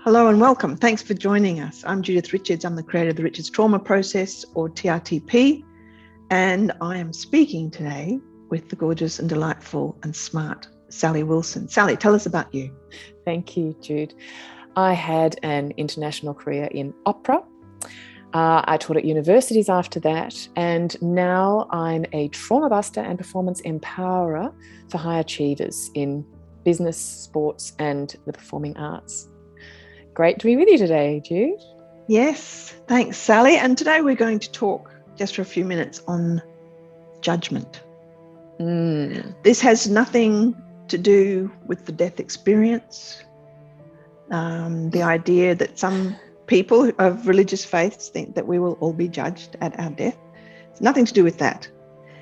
Hello and welcome. Thanks for joining us. I'm Judith Richards. I'm the creator of the Richards Trauma Process, or TRTP, and I am speaking today with the gorgeous and delightful and smart Sally Wilson. Sally, tell us about you. Thank you, Jude. I had an international career in opera. I taught at universities after that, and now I'm a trauma buster and performance empowerer for high achievers in business, sports, and the performing arts. Great to be with you today, Jude. Yes, thanks, Sally. And today we're going to talk just for a few minutes on judgment. This has nothing to do with the death experience. The idea that some people of religious faiths think that we will all be judged at our death. It's nothing to do with that.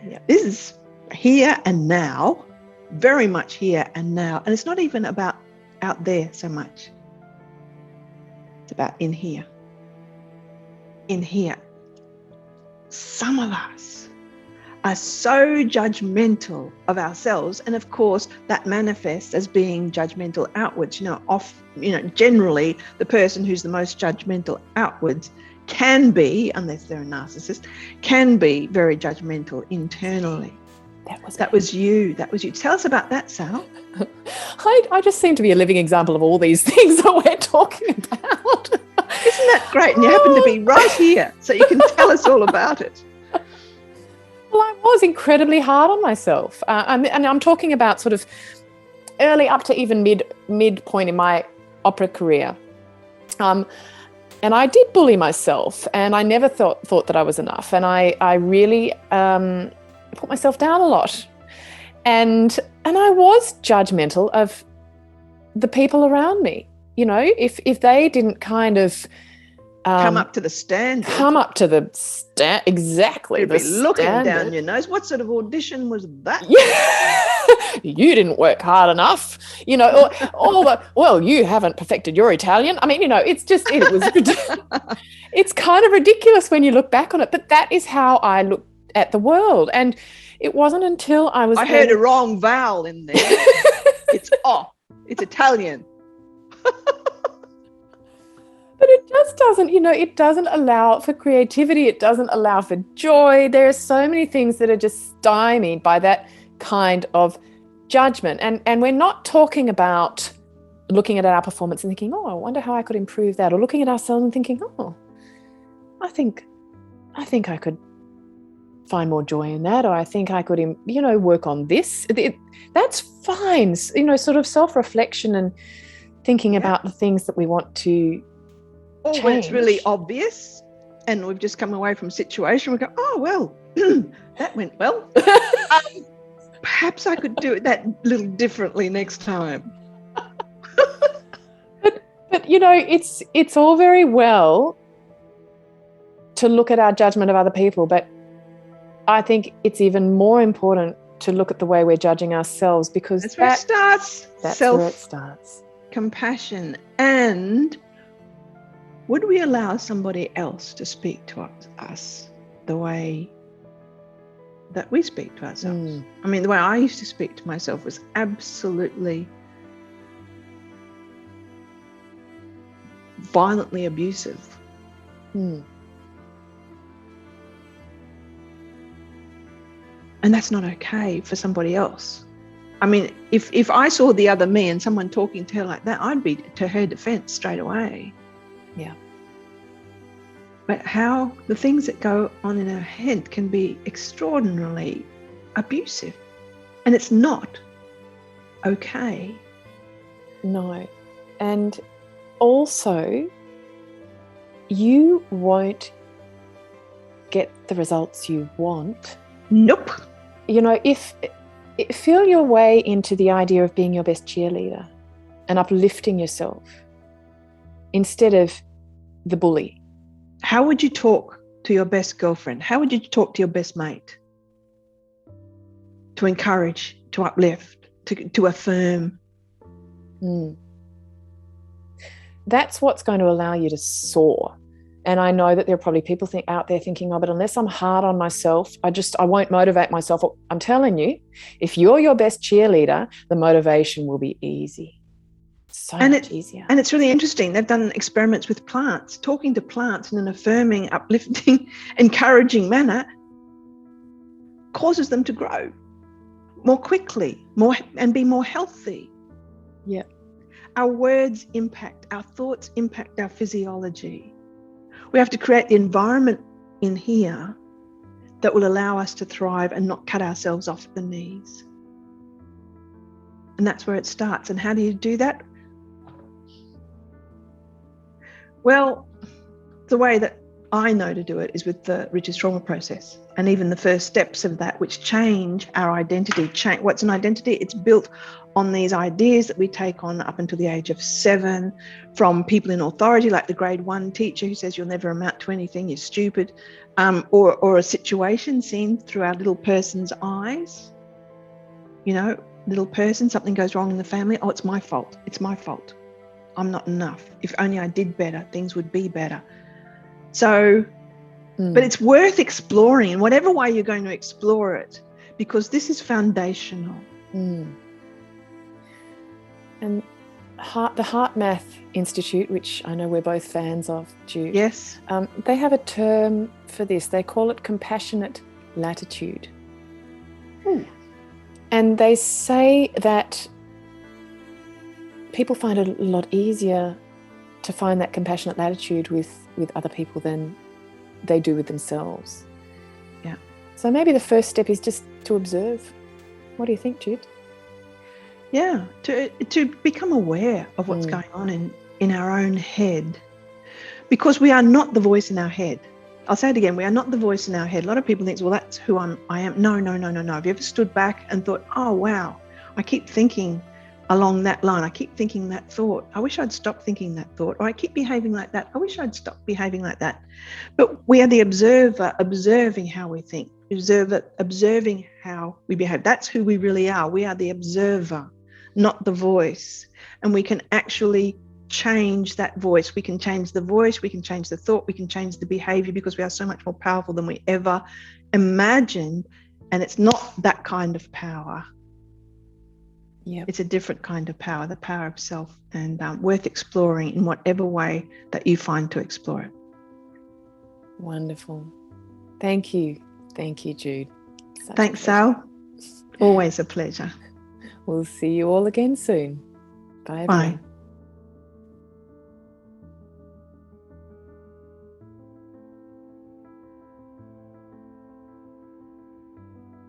Yep. This is here and now, very much here and now. And it's not even about out there so much. It's about in here. In here. Some of us are so judgmental of ourselves, and of course that manifests as being judgmental outwards. Generally the person who's the most judgmental outwards can be, unless they're a narcissist, can be very judgmental internally. That was you. Tell us about that, Sal. I just seem to be a living example of all these things that we're talking about. Isn't that great? And you happen to be right here, so you can tell us all about it. Well, I was incredibly hard on myself. And I'm talking about sort of early up to even midpoint in my opera career. And I did bully myself, and I never thought that I was enough. And I really put myself down a lot. And I was judgmental of the people around me. You know, if they didn't kind of come up to the standard. Exactly. You'd be looking down your nose. What sort of audition was that? Yeah. You didn't work hard enough. You know, well, you haven't perfected your Italian. I mean, it's kind of ridiculous when you look back on it, but that is how I looked at the world. And it wasn't until I heard a wrong vowel in there. It's it's Italian. But it just doesn't, it doesn't allow for creativity. It doesn't allow for joy. There are so many things that are just stymied by that kind of judgment. And we're not talking about looking at our performance and thinking, I wonder how I could improve that. Or looking at ourselves and thinking, I think I could find more joy in that. Or I think I could, work on this. That's fine. Sort of self-reflection and thinking about the things that we want to change. When it's really obvious and we've just come away from a situation, we go, that went well. Perhaps I could do that a little differently next time. But it's all very well to look at our judgment of other people, but I think it's even more important to look at the way we're judging ourselves, because that's where it starts. That's where it starts. Compassion. And would we allow somebody else to speak to us the way that we speak to ourselves? I mean, the way I used to speak to myself was absolutely violently abusive. And that's not okay for somebody else. I mean, if I saw the other me and someone talking to her like that, I'd be to her defense straight away. Yeah. But how the things that go on in her head can be extraordinarily abusive. And it's not okay. No. And also, you won't get the results you want. Nope. Feel your way into the idea of being your best cheerleader and uplifting yourself instead of the bully. How would you talk to your best girlfriend? How would you talk to your best mate? To encourage, to uplift, to affirm. That's what's going to allow you to soar. And I know that there are probably people out there thinking, but unless I'm hard on myself, I won't motivate myself. I'm telling you, if you're your best cheerleader, the motivation will be easy. So much easier. And it's really interesting. They've done experiments with plants. Talking to plants in an affirming, uplifting, encouraging manner causes them to grow more quickly, and be more healthy. Yeah. Our words impact, our thoughts impact our physiology. We have to create the environment in here that will allow us to thrive and not cut ourselves off at the knees. And that's where it starts. And how do you do that? Well, the way that I know to do it is with the Rich's trauma process, and even the first steps of that, which change our identity. What's an identity? It's built on these ideas that we take on up until the age of 7 from people in authority, like the grade 1 teacher who says you'll never amount to anything, you're stupid, or a situation seen through our little person's eyes. You know, little person, something goes wrong in the family. Oh, it's my fault. It's my fault. I'm not enough. If only I did better, things would be better. So, but it's worth exploring in whatever way you're going to explore it, because this is foundational. And the Heart Math Institute, which I know we're both fans of, Jude. Yes. They have a term for this. They call it compassionate latitude. Ooh. And they say that people find it a lot easier to find that compassionate latitude with other people than they do with themselves. Yeah. So maybe the first step is just to observe. What do you think, Jude? Yeah, to become aware of what's going on in our own head, because we are not the voice in our head. I'll say it again, we are not the voice in our head. A lot of people think, well, that's who I am. No. Have you ever stood back and thought, oh, wow, I keep thinking along that line. I keep thinking that thought. I wish I'd stop thinking that thought. Or I keep behaving like that. I wish I'd stop behaving like that. But we are the observer, observing how we think, observing how we behave. That's who we really are. We are the observer, not the voice. And we can actually change that voice. We can change the voice. We can change the thought. We can change the behavior, because we are so much more powerful than we ever imagined. And it's not that kind of power. Yeah, it's a different kind of power, the power of self, and worth exploring in whatever way that you find to explore it. Wonderful. Thank you, Jude. Thanks, Sal. Always a pleasure. We'll see you all again soon. Bye, everyone. Bye.